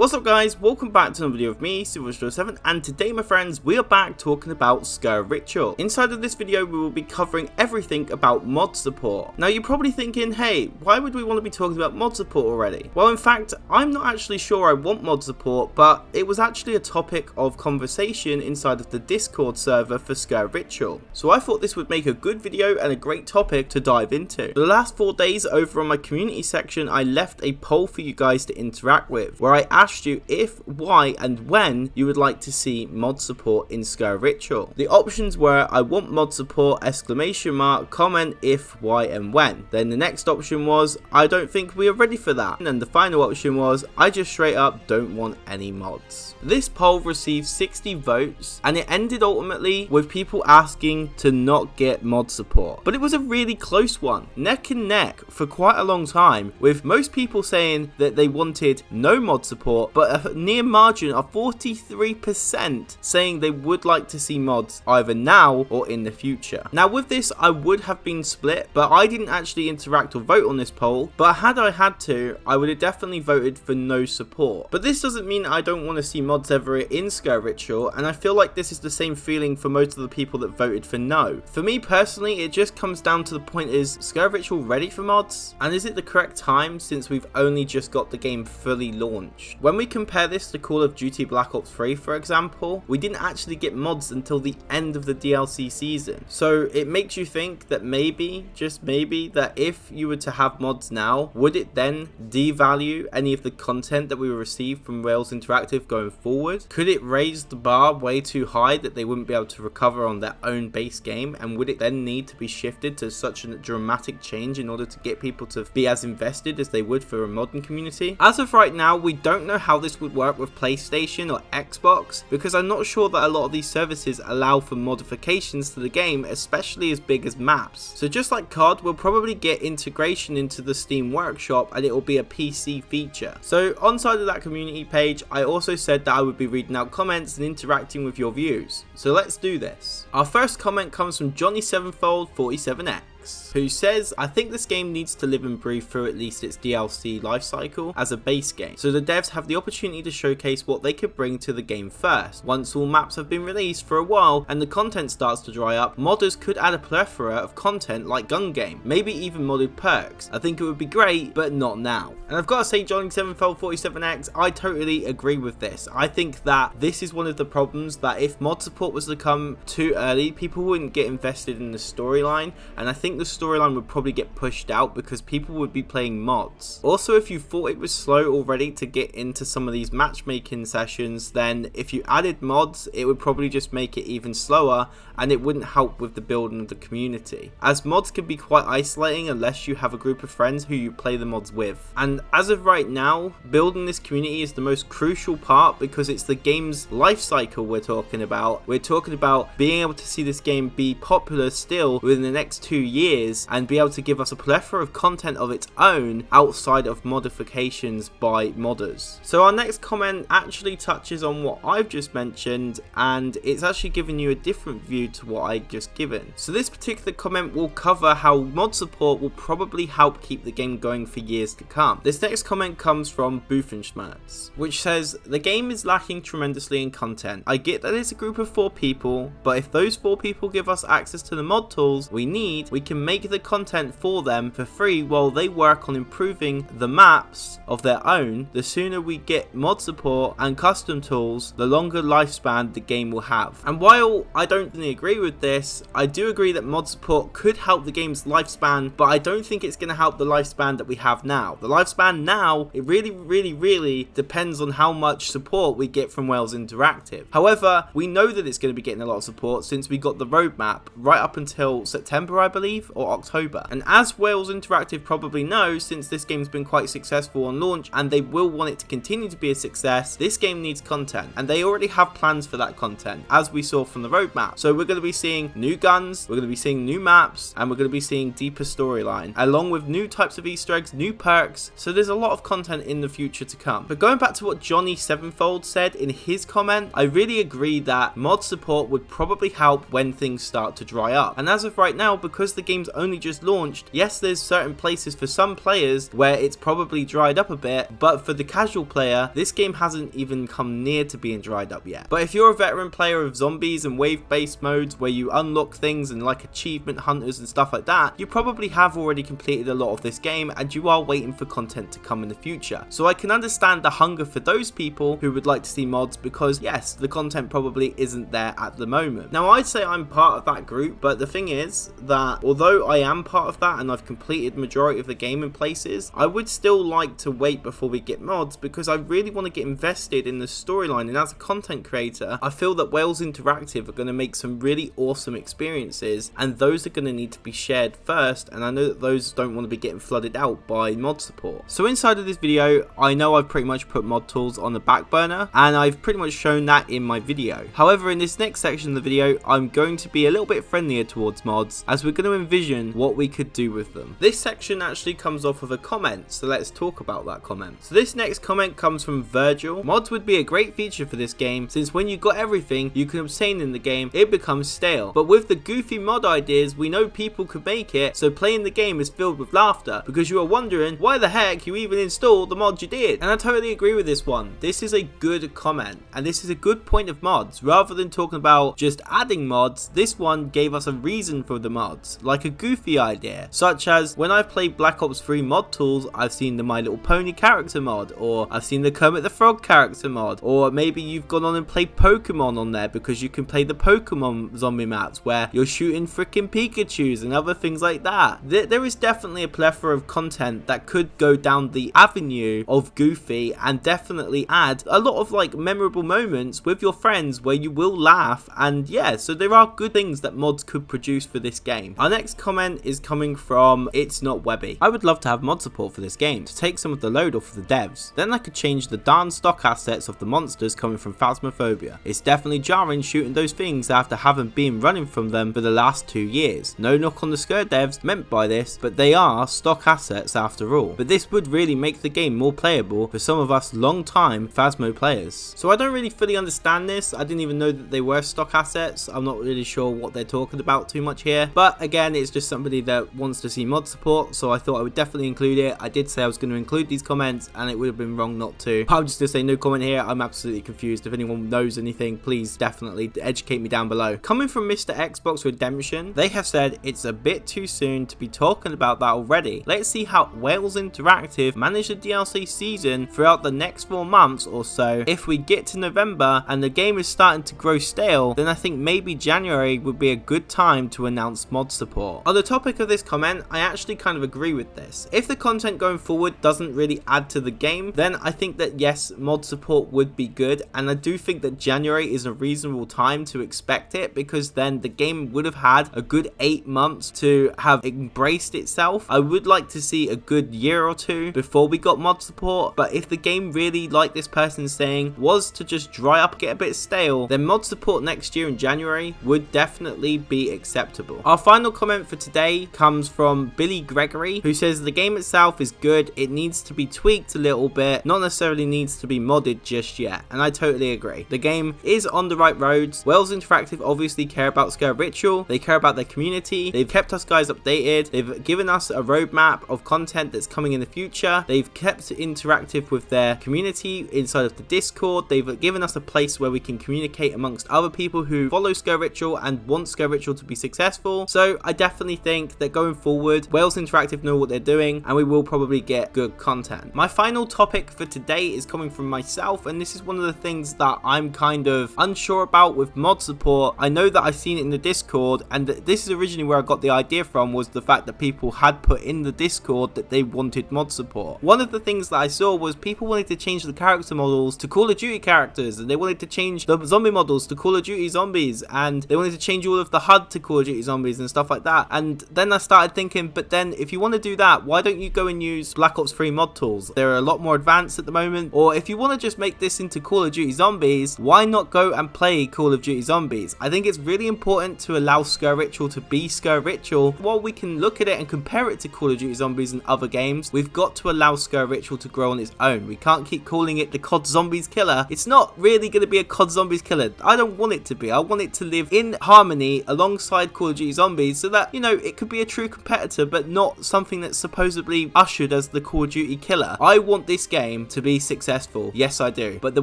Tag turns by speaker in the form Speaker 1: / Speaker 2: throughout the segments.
Speaker 1: What's up guys, welcome back to another video of me, Sevenfold47, and today my friends, we are back talking about Sker Ritual. Inside of this video we will be covering everything about mod support. Now you're probably thinking, hey, why would we want to be talking about mod support already? Well in fact, I'm not actually sure I want mod support, but it was actually a topic of conversation inside of the Discord server for Sker Ritual. So I thought this would make a good video and a great topic to dive into. For the last 4 days over on my community section, I left a poll for you guys to interact with, where I asked you if, why and when you would like to see mod support in Sker Ritual. The options were I want mod support, exclamation mark, comment if, why and when. Then the next option was I don't think we are ready for that. And then the final option was I just straight up don't want any mods. This poll received 60 votes and it ended ultimately with people asking to not get mod support. But it was a really close one, neck and neck for quite a long time, with most people saying that they wanted no mod support, but a near margin of 43% saying they would like to see mods either now or in the future. Now with this I would have been split, but I didn't actually interact or vote on this poll, but had I had to, I would have definitely voted for no support. But this doesn't mean I don't want to see mods ever in Sker Ritual, and I feel like this is the same feeling for most of the people that voted for no. For me personally, it just comes down to the point, is Sker Ritual ready for mods? And is it the correct time since we've only just got the game fully launched? When we compare this to Call of Duty Black Ops 3 for example, we didn't actually get mods until the end of the DLC season. So it makes you think that maybe, just maybe, that if you were to have mods now, would it then devalue any of the content that we receive from Rails Interactive going forward? Could it raise the bar way too high that they wouldn't be able to recover on their own base game? And would it then need to be shifted to such a dramatic change in order to get people to be as invested as they would for a modern community? As of right now, we don't know how this would work with PlayStation or Xbox, because I'm not sure that a lot of these services allow for modifications to the game, especially as big as maps. So just like COD, we'll probably get integration into the Steam Workshop and it will be a PC feature. So on side of that community page, I also said that I would be reading out comments and interacting with your views. So let's do this. Our first comment comes from Jonny Sevenfold47X, who says, I think this game needs to live and breathe through at least its DLC lifecycle as a base game, so the devs have the opportunity to showcase what they could bring to the game first. Once all maps have been released for a while and the content starts to dry up, modders could add a plethora of content like gun game, maybe even modded perks. I think it would be great, but not now. And I've got to say, Jonny Sevenfold47X, I totally agree with this. I think that this is one of the problems, that if mod support was to come too early, people wouldn't get invested in the storyline, and I think the storyline would probably get pushed out because people would be playing mods. Also, if you thought it was slow already to get into some of these matchmaking sessions, then if you added mods, it would probably just make it even slower and it wouldn't help with the building of the community, as mods can be quite isolating unless you have a group of friends who you play the mods with. And as of right now, building this community is the most crucial part because it's the game's life cycle we're talking about. We're talking about being able to see this game be popular still within the next 2 years and be able to give us a plethora of content of its own outside of modifications by modders. So our next comment actually touches on what I've just mentioned, and it's actually giving you a different view to what I just given. So this particular comment will cover how mod support will probably help keep the game going for years to come. This next comment comes from Boofenschmerz, which says, the game is lacking tremendously in content. I get that it's a group of 4 people, but if those 4 people give us access to the mod tools we need, we can make the content for them for free while they work on improving the maps of their own. The sooner we get mod support and custom tools, the longer lifespan the game will have. And while I don't really agree with this, I do agree that mod support could help the game's lifespan, but I don't think it's going to help the lifespan that we have now. The lifespan now, it really depends on how much support we get from Rails Interactive. However, we know that it's going to be getting a lot of support since we got the roadmap right up until September, I believe, or October. And as Rails Interactive probably knows, since this game's been quite successful on launch and they will want it to continue to be a success, this game needs content, and they already have plans for that content, as we saw from the roadmap. So we're going to be seeing new guns, we're going to be seeing new maps, and we're going to be seeing deeper storyline, along with new types of Easter eggs, new perks. So there's a lot of content in the future to come. But going back to what Jonny Sevenfold said in his comment, I really agree that mod support would probably help when things start to dry up. And as of right now, because the game's only just launched, yes, there's certain places for some players where it's probably dried up a bit, but for the casual player, this game hasn't even come near to being dried up yet. But if you're a veteran player of zombies and wave-based modes where you unlock things and like achievement hunters and stuff like that, you probably have already completed a lot of this game and you are waiting for content to come in the future. So I can understand the hunger for those people who would like to see mods, because yes, the content probably isn't there at the moment. Now I'd say I'm part of that group, but the thing is that although I am part of that and I've completed the majority of the game in places, I would still like to wait before we get mods, because I really want to get invested in the storyline. And as a content creator, I feel that Wales Interactive are going to make some really awesome experiences, and those are going to need to be shared first, and I know that those don't want to be getting flooded out by mod support. So inside of this video, I know I've pretty much put mod tools on the back burner, and I've pretty much shown that in my video. However, in this next section of the video, I'm going to be a little bit friendlier towards mods, as we're going to envision what we could do with them. This section actually comes off of a comment, so let's talk about that comment. So this next comment comes from Virgil. Mods would be a great feature for this game, since when you got everything you can obtain in the game, it becomes stale. But with the goofy mod ideas, we know people could make it, so playing the game is filled with laughter, because you are wondering why the heck you even installed the mod you did. And I totally agree with this one. This is a good comment, and this is a good point of mods. Rather than talking about just adding mods, this one gave us a reason for the mods, like a goofy idea, such as when I've played Black Ops 3 mod tools, I've seen the My Little Pony character mod, or I've seen the Kermit the Frog character mod, or maybe you've gone on and played Pokemon on there because you can play the Pokemon zombie maps where you're shooting freaking Pikachus and other things like that. There is definitely a plethora of content that could go down the avenue of goofy and definitely add a lot of like memorable moments with your friends where you will laugh, and yeah, so there are good things that mods could produce for this game. Our next comment is coming from Itsnotwebby. I would love to have mod support for this game to take some of the load off of the devs. Then I could change the darn stock assets of the monsters coming from Phasmophobia. It's definitely jarring shooting those things after having been running from them for the last 2 years. No knock on the Sker devs meant by this, but they are stock assets after all. But this would really make the game more playable for some of us long-time Phasmo players. So I don't really fully understand this. I didn't even know that they were stock assets. I'm not really sure what they're talking about too much here. But again, it's just somebody that wants to see mod support, so I thought I would definitely include it. I did say I was going to include these comments, and it would have been wrong not to. But I'm just going to say no comment here. I'm absolutely confused. If anyone knows anything, please definitely educate me down below. Coming from MrXboxRedemption, they have said it's a bit too soon to be talking about that already. Let's see how Wales Interactive manage the DLC season throughout the next 4 months or so. If we get to November and the game is starting to grow stale, then I think maybe January would be a good time to announce mod support. On the topic of this comment, I actually kind of agree with this. If the content going forward doesn't really add to the game, then I think that yes, mod support would be good, and I do think that January is a reasonable time to expect it, because then the game would have had a good 8 months to have embraced itself. I would like to see a good year or 2 before we got mod support, but if the game really, like this person's saying, was to just dry up, get a bit stale, then mod support next year in January would definitely be acceptable. Our final comment for today comes from Billy Gregory, who says the game itself is good, it needs to be tweaked a little bit, not necessarily needs to be modded just yet, and I totally agree. The game is on the right roads. Wales Interactive obviously care about Sker Ritual, they care about their community, they've kept us guys updated, they've given us a roadmap of content that's coming in the future, they've kept interactive with their community inside of the Discord, they've given us a place where we can communicate amongst other people who follow Sker Ritual and want Sker Ritual to be successful. So I definitely think that going forward, Wales Interactive know what they're doing, and we will probably get good content. My final topic for today is coming from myself, and this is one of the things that I'm kind of unsure about with mod support. I know that I've seen it in the Discord, and this is originally where I got the idea from, was the fact that people had put in the Discord that they wanted mod support. One of the things that I saw was people wanted to change the character models to Call of Duty characters, and they wanted to change the zombie models to Call of Duty zombies, and they wanted to change all of the HUD to Call of Duty zombies and stuff like that. And then I started thinking, but then if you want to do that, why don't you go and use Black Ops 3 mod tools? They're a lot more advanced at the moment. Or if you want to just make this into Call of Duty zombies, why not go and play Call of Duty zombies? I think it's really important to allow Sker Ritual to be Sker Ritual. While we can look at it and compare it to Call of Duty zombies and other games, we've got to allow Sker Ritual to grow on its own. We can't keep calling it the COD Zombies killer. It's not really going to be a COD Zombies killer. I don't want it to be. I want it to live in harmony alongside Call of Duty zombies, so that, you know, it could be a true competitor, but not something that's supposedly ushered as the Call of Duty killer. I want this game to be successful. Yes, I do. But the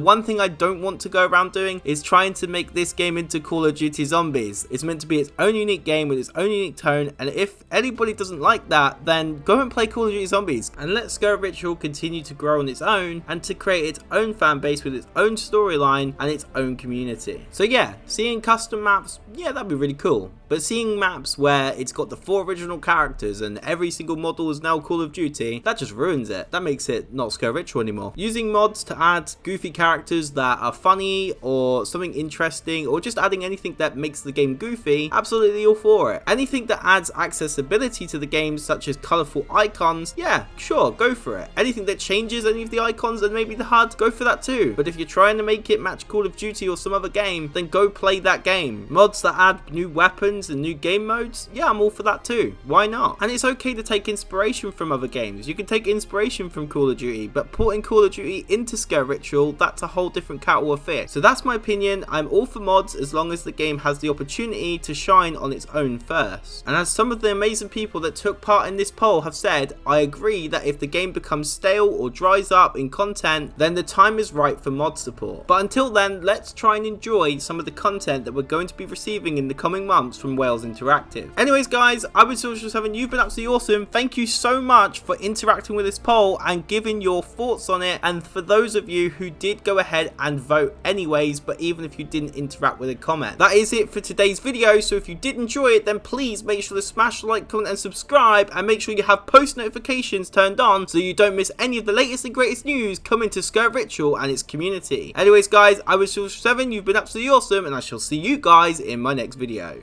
Speaker 1: one thing I don't want to go around doing is trying to make this game into Call of Duty Zombies. It's meant to be its own unique game with its own unique tone, and if anybody doesn't like that, then go and play Call of Duty Zombies and let Sker Ritual continue to grow on its own and to create its own fan base with its own storyline and its own community. So yeah, seeing custom maps, yeah, that'd be really cool. But seeing maps where it's got the 4 original characters and every single model is now Call of Duty, that just ruins it. That makes it not Sker Ritual anymore. Using mods to add goofy characters that are funny or something interesting, or just adding anything that makes the game goofy, absolutely all for it. Anything that adds accessibility to the game, such as colourful icons, yeah, sure, go for it. Anything that changes any of the icons and maybe the HUD, go for that too. But if you're trying to make it match Call of Duty or some other game, then go play that game. Mods that add new weapons and new game modes, yeah, I'm all for that too. Why not? And it's okay to take inspiration from other games. You can take inspiration from Call of Duty, but porting Call of Duty into Sker Ritual, that's a whole different kettle of fish. So that's my opinion. I'm all for mods as long as the game has the opportunity to shine on its own first. And as some of the amazing people that took part in this poll have said, I agree that if the game becomes stale or dries up in content, then the time is right for mod support. But until then, let's try and enjoy some of the content that we're going to be receiving in the coming months from Wales Interactive. Anyways guys, I've been Silver7, you've been absolutely awesome. Thank you so much for interacting with this poll and giving your thoughts on it, and for those of you who did go ahead and vote anyways, but even if you didn't interact with a comment. That is it for today's video, so if you did enjoy it, then please make sure to smash the like, comment and subscribe, and make sure you have post notifications turned on so you don't miss any of the latest and greatest news coming to Sker Ritual and its community. Anyways guys, I was Silver7, you've been absolutely awesome, and I shall see you guys in my next video.